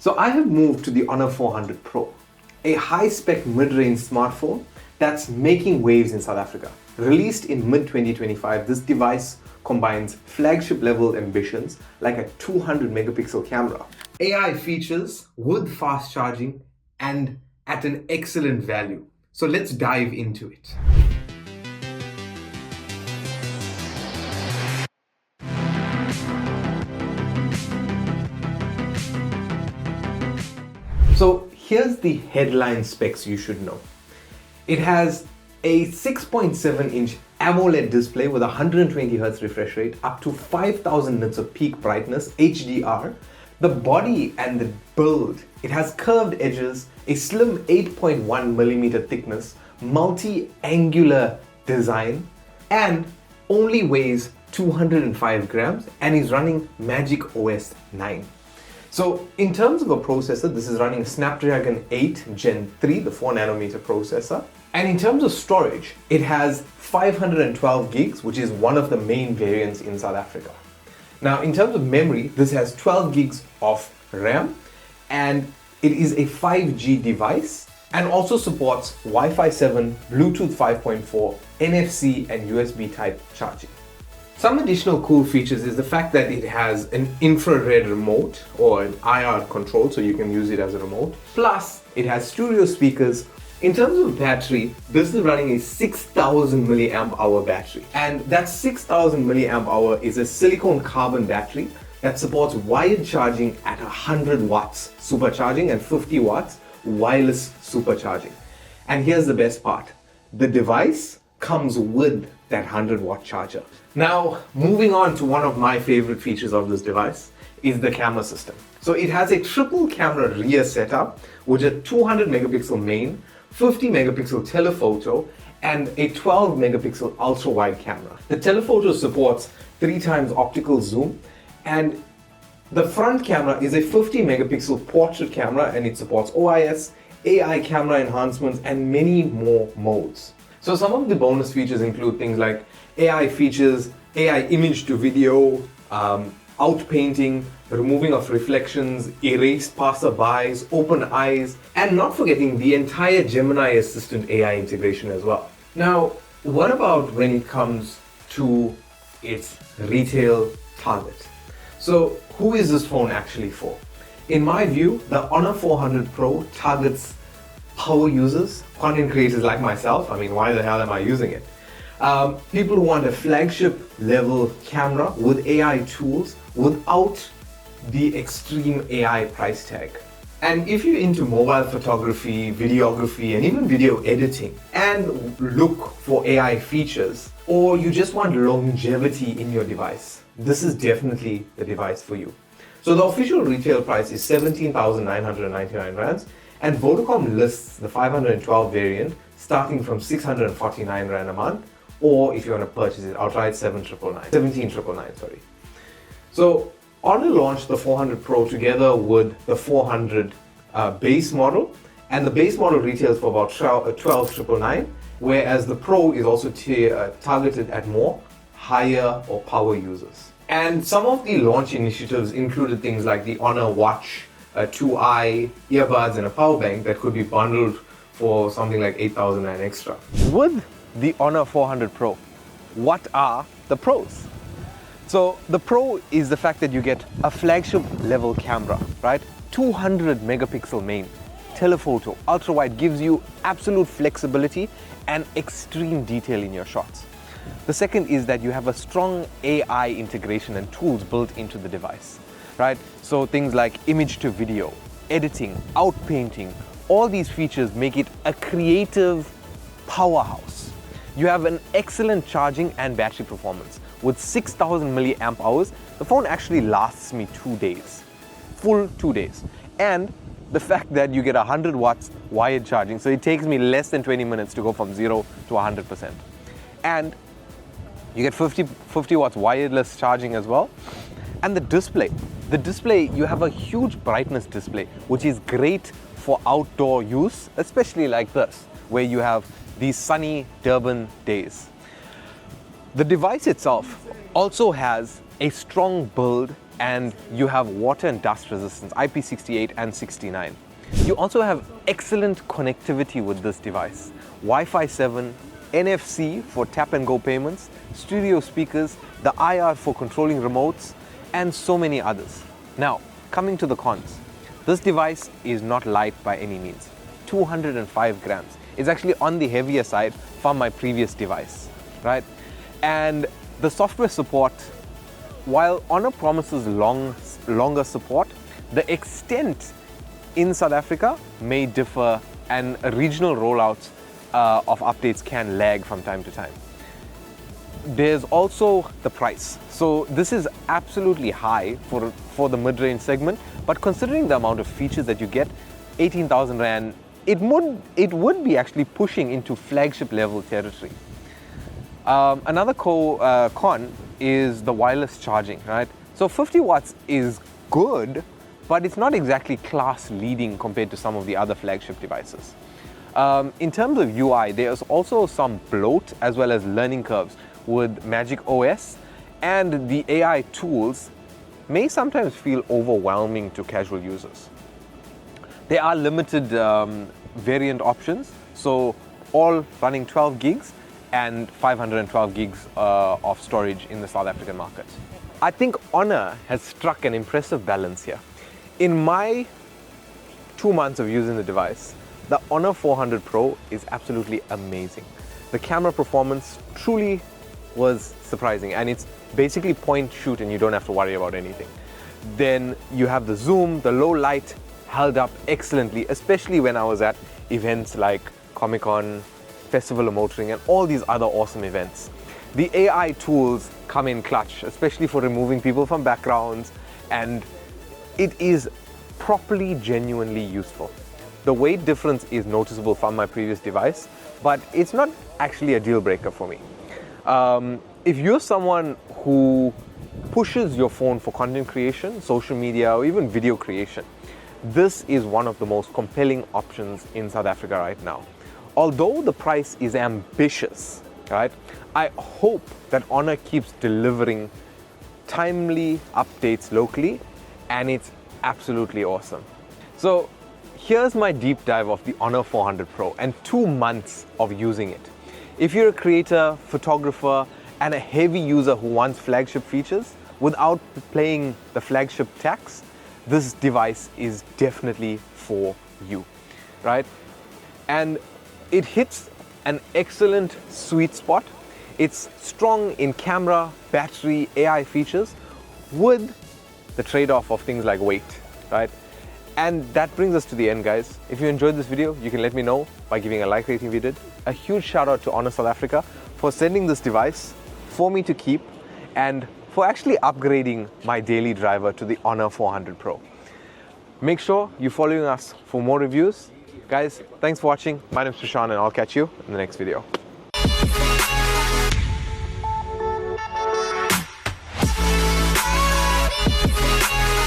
So I have moved to the Honor 400 Pro, a high-spec mid-range smartphone that's making waves in South Africa. Released in mid-2025, this device combines flagship-level ambitions like a 200 megapixel camera, AI features with fast charging, and at an excellent value. So let's dive into it. So here's the headline specs you should know. It has a 6.7-inch AMOLED display with 120 Hz refresh rate, up to 5000 nits of peak brightness, HDR. The body and the build, it has curved edges, a slim 8.1 millimeter thickness, multi-angular design, and only weighs 205 grams and is running Magic OS 9. So in terms of a processor, this is running a Snapdragon 8 Gen 3, the 4 nanometer processor. And in terms of storage, it has 512 gigs, which is one of the main variants in South Africa. Now, in terms of memory, this has 12 gigs of RAM, and it is a 5G device and also supports Wi-Fi 7, Bluetooth 5.4, NFC, and USB type charging. Some additional cool features is the fact that it has an infrared remote or an IR control, so you can use it as a remote. Plus, it has stereo speakers. In terms of battery, this is running a 6000 milliamp hour battery. And that 6000 milliamp hour is a silicon carbon battery that supports wired charging at 100 watts supercharging and 50 watts wireless supercharging. And here's the best part. The device comes with that 100-watt charger. Now, moving on to one of my favorite features of this device is the camera system. So it has a triple camera rear setup with a 200 megapixel main, 50 megapixel telephoto, and a 12 megapixel ultra wide camera. The telephoto supports 3 times optical zoom, and the front camera is a 50 megapixel portrait camera, and it supports OIS, AI camera enhancements, and many more modes. So some of the bonus features include things like AI features, AI image to video, outpainting, removing of reflections, erased passerbys, open eyes, and not forgetting the entire Gemini Assistant AI integration as well. Now, what about when it comes to its retail target? So who is this phone actually for? In my view, the Honor 400 Pro targets power users, content creators like myself. I mean, why the hell am I using it? People who want a flagship level camera with AI tools without the extreme AI price tag. And if you're into mobile photography, videography, and even video editing, and look for AI features, or you just want longevity in your device, this is definitely the device for you. So the official retail price is 17,999 rands, and Vodacom lists the 512 variant starting from 649 rand a month, or if you want to purchase it outright, 17,999, sorry. So Honor launched the 400 Pro together with the 400 base model, and the base model retails for about 12,999, whereas the Pro is also targeted at more higher or power users. And some of the launch initiatives included things like the Honor Watch, a 2i, earbuds, and a power bank that could be bundled for something like 8,000 Rand extra. With the Honor 400 Pro, what are the pros? So the pro is the fact that you get a flagship level camera, right? 200 megapixel main, telephoto, ultra wide gives you absolute flexibility and extreme detail in your shots. The second is that you have a strong AI integration and tools built into the device, right? So things like image to video, editing, outpainting, all these features make it a creative powerhouse. You have an excellent charging and battery performance. With 6000 milliamp hours, the phone actually lasts me 2 days, full 2 days. And the fact that you get 100 watts wired charging, so it takes me less than 20 minutes to go from 0 to 100%. And you get 50 watts wireless charging as well. And the display, you have a huge brightness display, which is great for outdoor use, especially like this, where you have these sunny Durban days. The device itself also has a strong build and you have water and dust resistance, IP68 and 69. You also have excellent connectivity with this device. Wi-Fi 7, NFC for tap and go payments, stereo speakers, the IR for controlling remotes, and so many others. Now, coming to the cons. This device is not light by any means. 205 grams. It's actually on the heavier side from my previous device, right? And the software support, while Honor promises longer support, the extent in South Africa may differ, and regional rollouts of updates can lag from time to time. There's also the price. So this is absolutely high for the mid-range segment, but considering the amount of features that you get, 18,000 Rand, it would be actually pushing into flagship level territory. Another con is the wireless charging, right? So 50 watts is good, but it's not exactly class leading compared to some of the other flagship devices. In terms of UI, there's also some bloat as well as learning curves with Magic OS, and the AI tools may sometimes feel overwhelming to casual users. There are limited variant options, so all running 12 gigs and 512 gigs of storage in the South African market. I think Honor has struck an impressive balance here. In my 2 months of using the device, the Honor 400 Pro is absolutely amazing. The camera performance truly was surprising, and it's basically point shoot and you don't have to worry about anything. Then you have the zoom, the low light held up excellently, especially when I was at events like Comic-Con, Festival of Motoring, and all these other awesome events. The AI tools come in clutch, especially for removing people from backgrounds, and it is properly, genuinely useful. The weight difference is noticeable from my previous device, but it's not actually a deal breaker for me. If you're someone who pushes your phone for content creation, social media, or even video creation, this is one of the most compelling options in South Africa right now. Although the price is ambitious, right, I hope that Honor keeps delivering timely updates locally, and it's absolutely awesome. So here's my deep dive of the Honor 400 Pro and 2 months of using it. If you're a creator, photographer, and a heavy user who wants flagship features without paying the flagship tax, this device is definitely for you, right? And it hits an excellent sweet spot. It's strong in camera, battery, AI features with the trade-off of things like weight, right? And that brings us to the end, guys. If you enjoyed this video, you can let me know by giving a like rating if you did. A huge shout out to Honor South Africa for sending this device for me to keep and for actually upgrading my daily driver to the Honor 400 Pro. Make sure you're following us for more reviews. Guys, thanks for watching. My name is Preshaan, and I'll catch you in the next video.